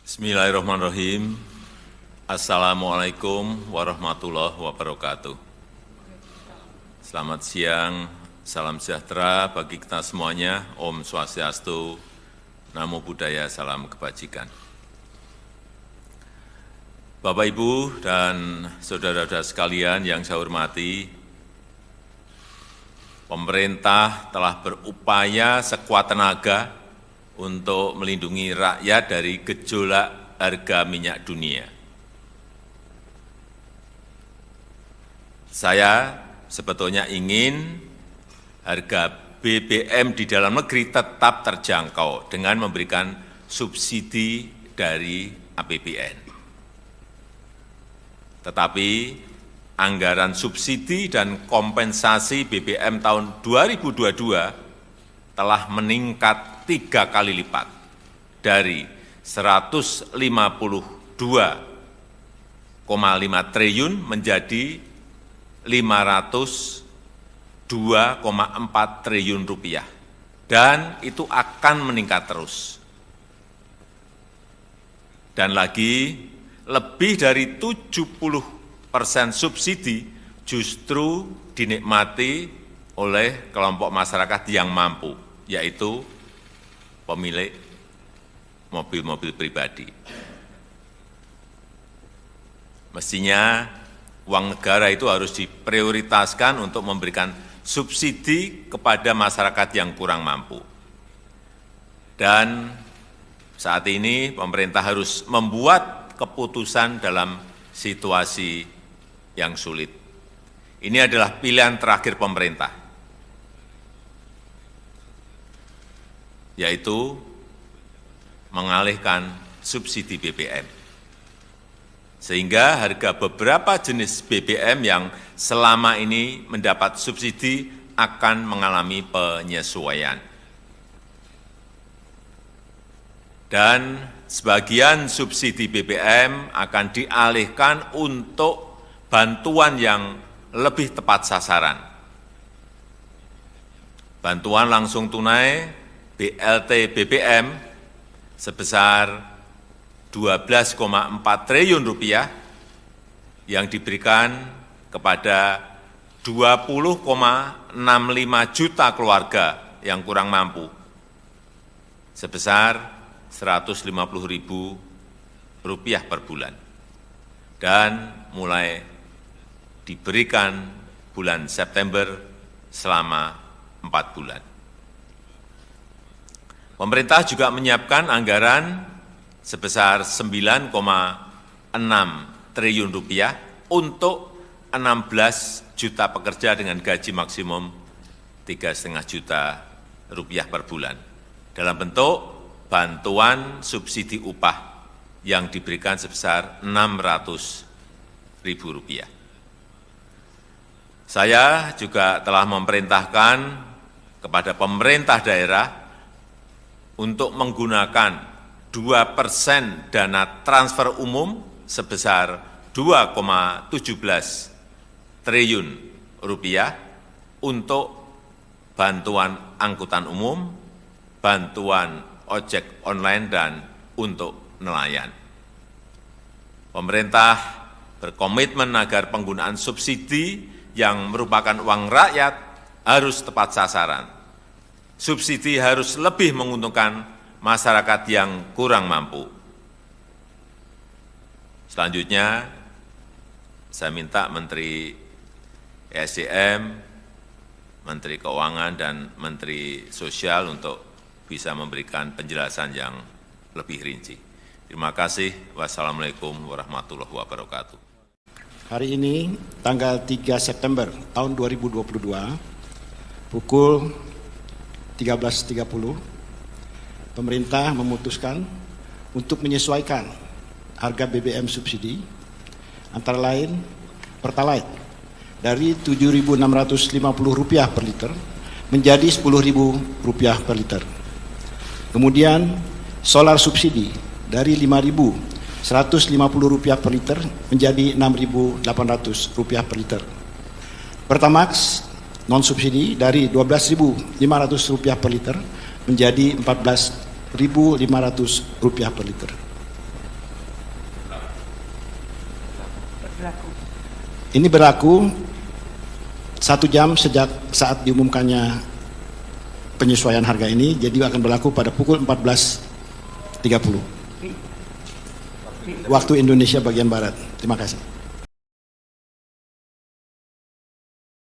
Bismillahirrahmanirrahim. Assalamualaikum warahmatullahi wabarakatuh. Selamat siang, salam sejahtera bagi kita semuanya. Om Swastiastu, Namo Buddhaya, salam kebajikan. Bapak, Ibu, dan saudara-saudara sekalian yang saya hormati, pemerintah telah berupaya sekuat tenaga untuk melindungi rakyat dari gejolak harga minyak dunia. Saya sebetulnya ingin harga BBM di dalam negeri tetap terjangkau dengan memberikan subsidi dari APBN. Tetapi anggaran subsidi dan kompensasi BBM tahun 2022 telah meningkat 3 kali lipat dari 152,5 triliun menjadi 502,4 triliun rupiah, dan itu akan meningkat terus. Dan lagi, lebih dari 70% subsidi justru dinikmati oleh kelompok masyarakat yang mampu, yaitu pemilik mobil-mobil pribadi. Mestinya uang negara itu harus diprioritaskan untuk memberikan subsidi kepada masyarakat yang kurang mampu. Dan saat ini pemerintah harus membuat keputusan dalam situasi yang sulit. Ini adalah pilihan terakhir pemerintah, yaitu mengalihkan subsidi BBM. Sehingga harga beberapa jenis BBM yang selama ini mendapat subsidi akan mengalami penyesuaian. Dan sebagian subsidi BBM akan dialihkan untuk bantuan yang lebih tepat sasaran. Bantuan langsung tunai BLT BBM sebesar 12,4 triliun rupiah yang diberikan kepada 20,65 juta keluarga yang kurang mampu sebesar Rp150.000 per bulan, dan mulai diberikan bulan September selama 4 bulan. Pemerintah juga menyiapkan anggaran sebesar 9,6 triliun rupiah untuk 16 juta pekerja dengan gaji maksimum 3,5 juta rupiah per bulan dalam bentuk bantuan subsidi upah yang diberikan sebesar Rp600.000. Saya juga telah memerintahkan kepada pemerintah daerah untuk menggunakan 2% dana transfer umum sebesar 2,17 triliun rupiah untuk bantuan angkutan umum, bantuan ojek online, dan untuk nelayan. Pemerintah berkomitmen agar penggunaan subsidi yang merupakan uang rakyat harus tepat sasaran. Subsidi harus lebih menguntungkan masyarakat yang kurang mampu. Selanjutnya, saya minta Menteri ESDM, Menteri Keuangan, dan Menteri Sosial untuk bisa memberikan penjelasan yang lebih rinci. Terima kasih. Wassalamualaikum warahmatullahi wabarakatuh. Hari ini, tanggal 3 September tahun 2022, pukul 13.30, pemerintah memutuskan untuk menyesuaikan harga BBM subsidi, antara lain Pertalite dari Rp7.650 per liter menjadi Rp10.000 per liter. Kemudian solar subsidi dari Rp5.150 per liter menjadi Rp6.800 per liter. Pertamax non-subsidi dari Rp12.500 per liter menjadi Rp14.500 per liter. berlaku? Ini berlaku 1 jam sejak saat diumumkannya penyesuaian harga ini, jadi akan berlaku pada pukul 14.30 waktu Indonesia bagian Barat. Terima kasih.